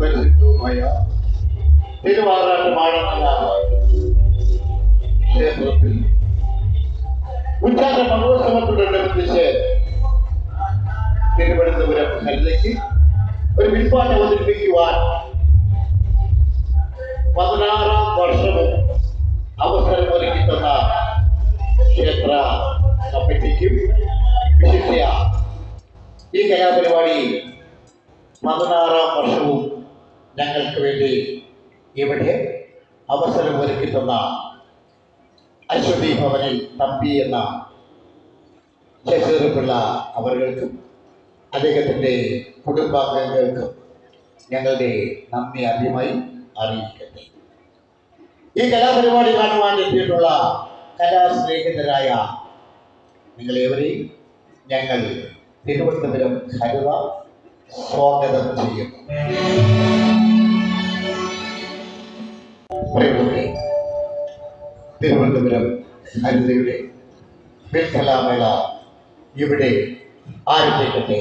പരിശുദ്ധവുമായ തിരുവാറാട്ടുമാണെന്ന ക്ഷേത്രത്തിൽ ഉച്ചാര മഹോത്സവത്തോടനുബന്ധിച്ച് തിരുവനന്തപുരം ഹരിതയ്ക്ക് ഒരു വിൽപ്പാട്ട് അവതരിപ്പിക്കുവാൻ 16-ാം വർഷവും അവസരമൊരുക്കി തന്ന ക്ഷേത്ര കമ്മിറ്റിക്കും വിശിഷ്യ ഈ കലാപരിപാടി 16-ാം വർഷവും ഞങ്ങൾക്ക് വേണ്ടി ഇവിടെ അവസരമൊരുക്കി തന്ന അശ്വതി ഭവനിൽ തമ്പി എന്ന ശശിപിള്ള അവർക്കും അദ്ദേഹത്തിൻ്റെ കുടുംബാംഗങ്ങൾക്കും ഞങ്ങളുടെ നന്ദി ആദ്യമായി അറിയിക്കട്ടെ. ഈ കലാപരിപാടി കാണുവാൻ എത്തിയിട്ടുള്ള കലാസ്നേഹിതരായ നിങ്ങളേവരെയും ഞങ്ങൾ തിരുവനന്തപുരം ഹരിത സ്വാഗതം ചെയ്യും. തിരുവനന്തപുരം ഹരിതയുടെ കലാമേള ഇവിടെ ആരംഭിക്കട്ടെ.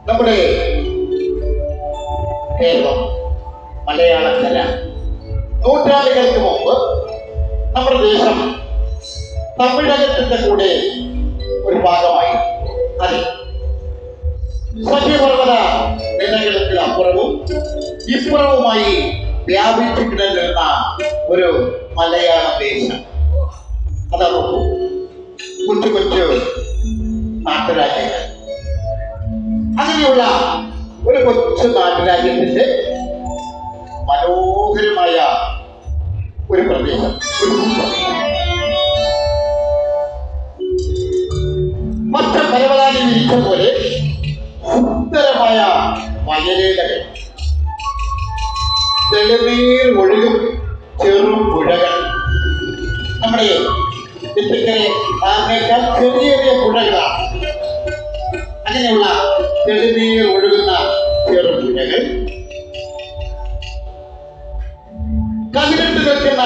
നമ്മുടെ കേരളം മലയാളക്കര നൂറ്റാണ്ടുകൾക്ക് മുമ്പ് നമ്മുടെ ദേശം തമിഴകത്തിന്റെ കൂടെ ഒരു ഭാഗമായി. അതെ, സഖ്യപർവ്വത നിലകൾക്ക് അപ്പുറവും ഇപ്പുറവുമായി വ്യാപിച്ചു കിടന്നിരുന്ന ഒരു മലയാള ദേശം. അതാണ് കൊച്ചു കൊച്ചു നാട്ടുരാജ്യങ്ങൾ. അങ്ങനെയുള്ള ഒരു കൊച്ചു നാട്ടുരാജ്യത്തിന്റെ മനോഹരമായ ഒരു പ്രദേശം, മറ്റു പരവതാനി വിരിച്ച പോലെ സുന്ദരമായ വയലേലകൾ, തെളിനീർ ഒഴുകും ചെറു പുഴകൾ, നമ്മുടെ ഇതിനേക്കാൾ ചെറിയ ചെറിയ പുഴകളാണ്. അങ്ങനെയുള്ള തെളിനീർ ഒഴുകുന്ന ചെറുപുഴകൾ, കവിളിട്ട് നിൽക്കുന്ന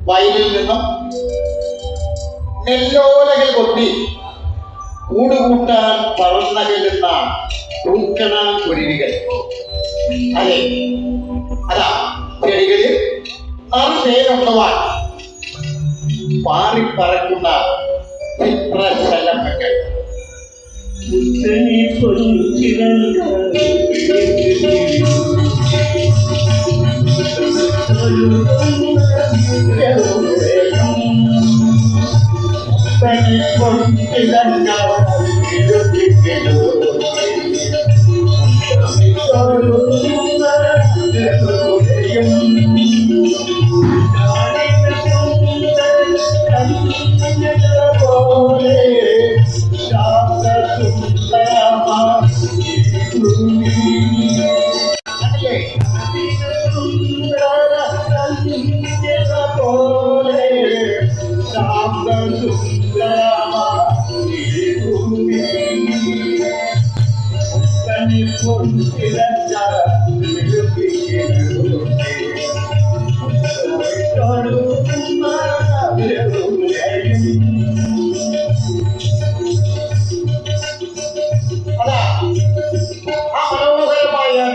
വയലിൽ നിന്നും നെല്ലോലകൾ കൊട്ടി കൂടുകൂട്ടാൻ പറന്നകലുന്ന തൂക്കണ കുരുവികൾ. അതെ, അതാ ചെടികളിൽ നറുനേരുള്ളവാൻ പാറിപ്പറക്കുന്ന ചിത്രശലഭങ്ങൾ.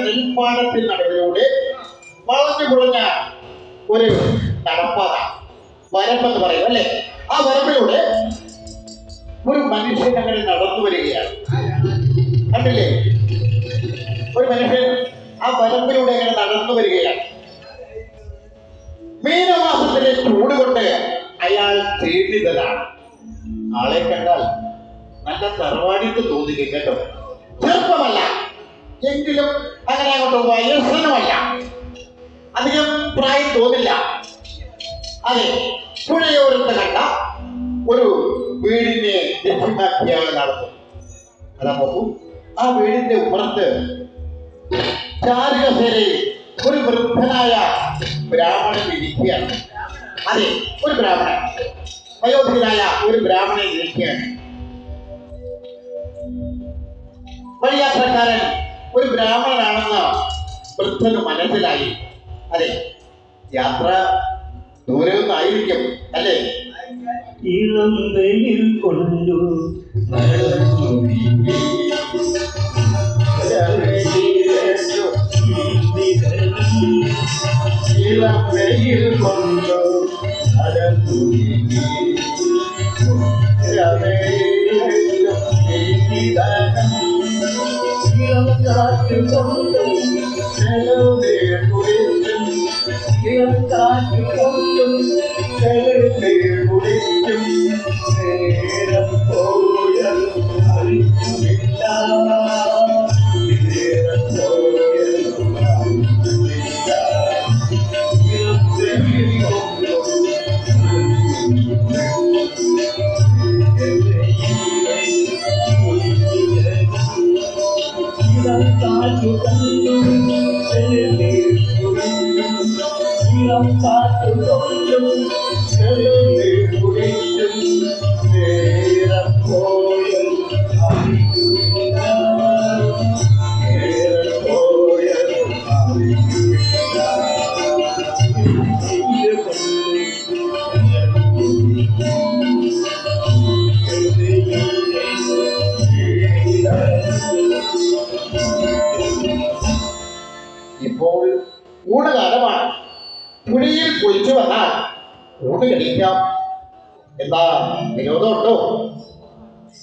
നെൽപ്പാടത്തിൽ നടുവിലൂടെ വളഞ്ഞു കുറഞ്ഞ ഒരു നടപ്പാത, വരമ്പെന്ന് പറയും അല്ലെ. ആ വരമ്പിലൂടെ ഒരു മനുഷ്യൻ അങ്ങനെ നടന്നു വരികയാണ്. കണ്ടില്ലേ? ഒരു മനുഷ്യൻ ആ വരമ്പിലൂടെ അങ്ങനെ നടന്നു വരികയാണ്. മീനമാസത്തിലെ ചൂട് കൊണ്ട് അയാൾ ക്ഷീണിതനാണ്. ആളെ കണ്ടാൽ നല്ല തറവാടിക്ക് തോന്നിക്കും കേട്ടോ. ചെറുപ്പമല്ല, എങ്കിലും അങ്ങനെ അങ്ങോട്ട് വയസ്സനുമല്ല, അധികം പ്രായം തോന്നില്ല. അതെ, പുഴയോരത്ത് കണ്ട ഒരു വീടിനെ ലക്ഷ്യമാക്കിയാണ് നടത്തും. അതാ നോക്കൂ, ആ വീടിന്റെ ഉപ്പുറത്ത് ചാരുകസേരയിൽ ഒരു വൃദ്ധനായ ബ്രാഹ്മണൻ ഇരിക്കുകയാണ്. അതെ, ഒരു ബ്രാഹ്മണൻ, വയോധികനായ ഒരു ബ്രാഹ്മണൻ ഇരിക്കുകയാണ്. വഴിയാത്രക്കാരൻ ഒരു ബ്രാഹ്മണനാണെന്ന് വൃദ്ധന് മനസ്സിലായി. അതെ, യാത്ര ദൂരമൊന്നായിരിക്കും അല്ലേ. ഇളം വെയിൽ കൊണ്ടു ഇളം വെയിൽ കൊണ്ടു കാറ്റു കൊണ്ടും കാറ്റു കൊണ്ടും കുടിക്കും നേരം പോയതും അറിഞ്ഞില്ല, നേരം പോയതും അറിഞ്ഞില്ല. കാറ്റു കൊണ്ടും കുടിക്കും നേരം പോയതും അറിഞ്ഞില്ല, നേരം പോയതും അറിഞ്ഞില്ല. ഇപ്പോൾ ഊണുകാലമാണ്. പുഴയിൽ കുളിച്ചു വന്നാൽ ഊണ് കഴിക്കാം. എന്താ വിനോദമുണ്ടോ?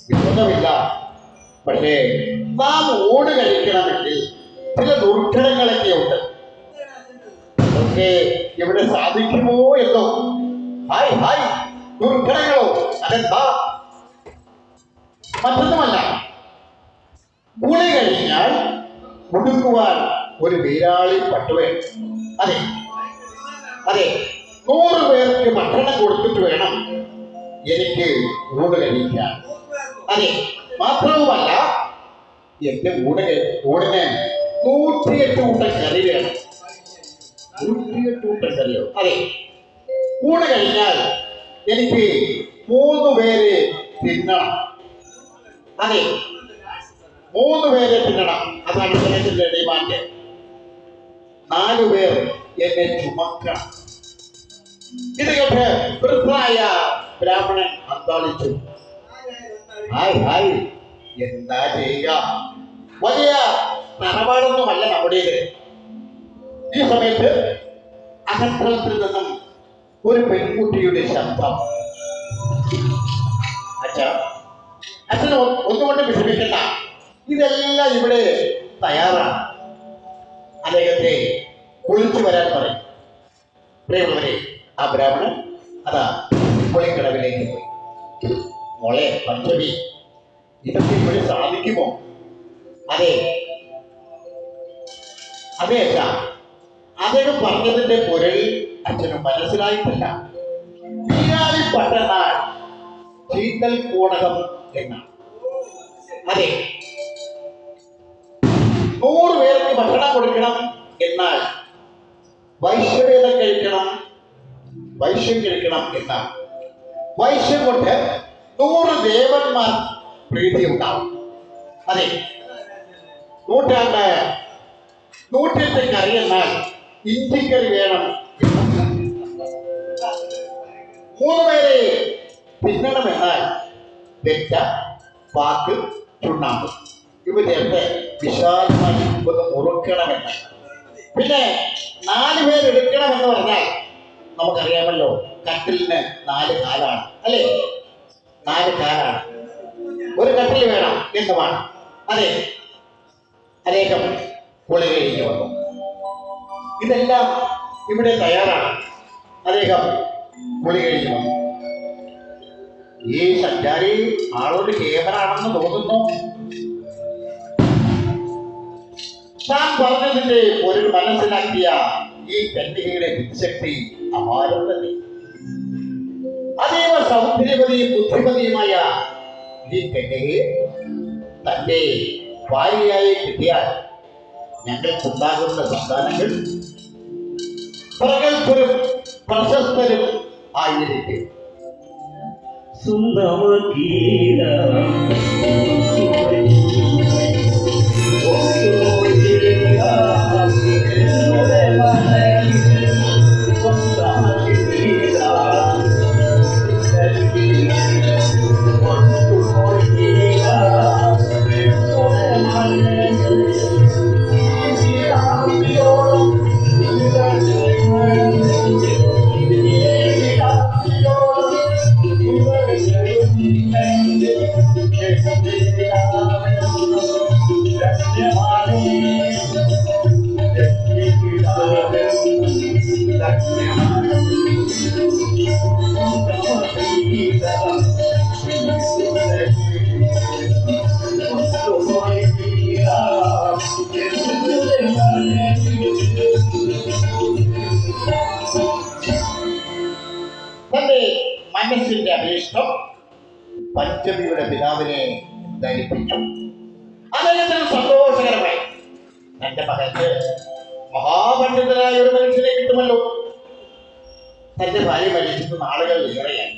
വിനോദമില്ല. പക്ഷേ നാം ഊണ് കഴിക്കണമെങ്കിൽ ചില ദുർഘടങ്ങളൊക്കെ ഉണ്ട്. അതൊക്കെ ഇവിടെ സാധിക്കുമോ എന്നോ? ഹായ് ഹായ്, ദുർഘടങ്ങളോ? അതെന്താ? മറ്റൊന്നുമല്ല, കുളി കഴിഞ്ഞാൽ മുടുക്കുവാൻ ഒരു വീരാളി പട്ടുവേണം. അതെ അതെ, 100 പേർക്ക് ഭക്ഷണം കൊടുത്തിട്ട് വേണം എനിക്ക് ഊണ് കഴിക്കാൻ. അതെ, മാത്രവുമല്ല, എന്റെ ഊണിന് 108 കൂട്ടം കറി വേണം. 108 കൂട്ടം കറിയോ? അതെ, ഊണ് കഴിഞ്ഞാൽ എനിക്ക് 3 പേര് തിന്നണം. അതെ, 3 പേരെ തിന്നണം. അതാണ് ജനത്തിന്റെ ഡിമാൻഡ്. 4 പേർ എന്നെ ചുമക്കണം. ഇത് കേട്ട് വൃദ്ധനായ ബ്രാഹ്മണൻ അന്താളിച്ചു. ഹായ് ഹായ്, എന്താ ചെയ്യുക? വലിയ തറവാടൊന്നുമല്ല നമ്മുടേത്. ഈ സമയത്ത് അകത്തളത്തിൽ നിന്നും ഒരു പെൺകുട്ടിയുടെ ശബ്ദം. അച്ഛൻ ഒന്നുകൊണ്ട് വിഷമിക്കണ്ട, ഇതെല്ലാം ഇവിടെ തയ്യാറാണ്. അദ്ദേഹത്തെ കുളിച്ചു വരാൻ പറയും. പ്രിയമുള്ളവരെ, ആ ബ്രാഹ്മണൻ അതാ കുളിക്കടവിലേക്ക് പോയി. മോളെ പഞ്ചമി, ഇതൊക്കെ ഇവിടെ സാധിക്കുമോ? അതെ അതെ അച്ഛാ, അദ്ദേഹം പറഞ്ഞതിന്റെ പൊരുൾ അച്ഛന് മനസ്സിലായിട്ടില്ല. വീരാളി പട്ടണാൾ ചീത്തൽ കോണകം എന്നാണ്. അതെ, 100 പേർക്ക് ഭക്ഷണം കൊടുക്കണം എന്നാൽ വൈശ്യവേദം കഴിക്കണം, വൈശ്യം കഴിക്കണം എന്നാണ്. വൈശ്യം കൊണ്ട് 100 ദേവന്മാർ പ്രീതി ഉണ്ടാവും. അതെ, 108 കറി എന്നാൽ ഇഞ്ചിക്കറി വേണം. 3 പേരെ തിന്നണമെന്നാൽ വെറ്റ, പാക്ക്, ചുണ്ണാമ്പ് ഇവ ചേർത്ത് വിശാലമായി ഒന്ന് മുറുക്കണമെന്ന്. പിന്നെ 4 പേരെടുക്കണമെന്ന് പറഞ്ഞാൽ നമുക്കറിയാമല്ലോ, കട്ടിലിന് 4 കാലാണ്, അല്ലേ? 4 കാലാണ്, ഒരു കട്ടിൽ വേണം എന്നുമാണ്. അതെ, അദ്ദേഹം കുളി കഴിഞ്ഞു വന്നു. ഇതെല്ലാം ഇവിടെ തയ്യാറാണ്. അദ്ദേഹം കുളി കഴിഞ്ഞു വന്നു. ഈ സഞ്ചാരി ആളൊരു കേവനാണെന്ന് തോന്നുന്നു. താൻ പറഞ്ഞതിന്റെ ഒരു മനസ്സിലാക്കിയ ഈ കന്യകയുടെ ബുദ്ധിശക്തി അപാരം തന്നെ. അതേവ സൗന്ദര്യവതിയും ബുദ്ധിമതിയുമായ ഈ കന്യകയെ തന്റെ ഭാര്യയായി കിട്ടിയാൽ ഞങ്ങൾക്കുണ്ടാകുന്ന സന്താനങ്ങൾ പ്രഗത്ഭരും പ്രശസ്തരും ആയിരിക്കും. തന്റെ മനസ്സിന്റെ അഭീഷ്ടം പഞ്ചമിയുടെ പിതാവിനെ ധരിപ്പിച്ചു. അദ്ദേഹത്തിന് സന്തോഷകരമായി തന്റെ മകൾക്ക് മഹാപണ്ഡിതനായ ഒരു മനുഷ്യനെ കിട്ടുമല്ലോ. തന്റെ ഭാര്യ മരിച്ചിട്ട് നാളുകൾ ഏറെയായി.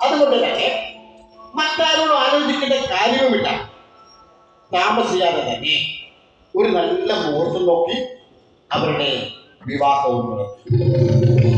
അതുകൊണ്ട് തന്നെ മറ്റാരോടും ആലോചിക്കേണ്ട കാര്യവുമില്ല. താമസിയാതെ തന്നെ ഒരു നല്ല മുഹൂർത്തം നോക്കി അവരുടെ വിവാഹവും നടത്തി.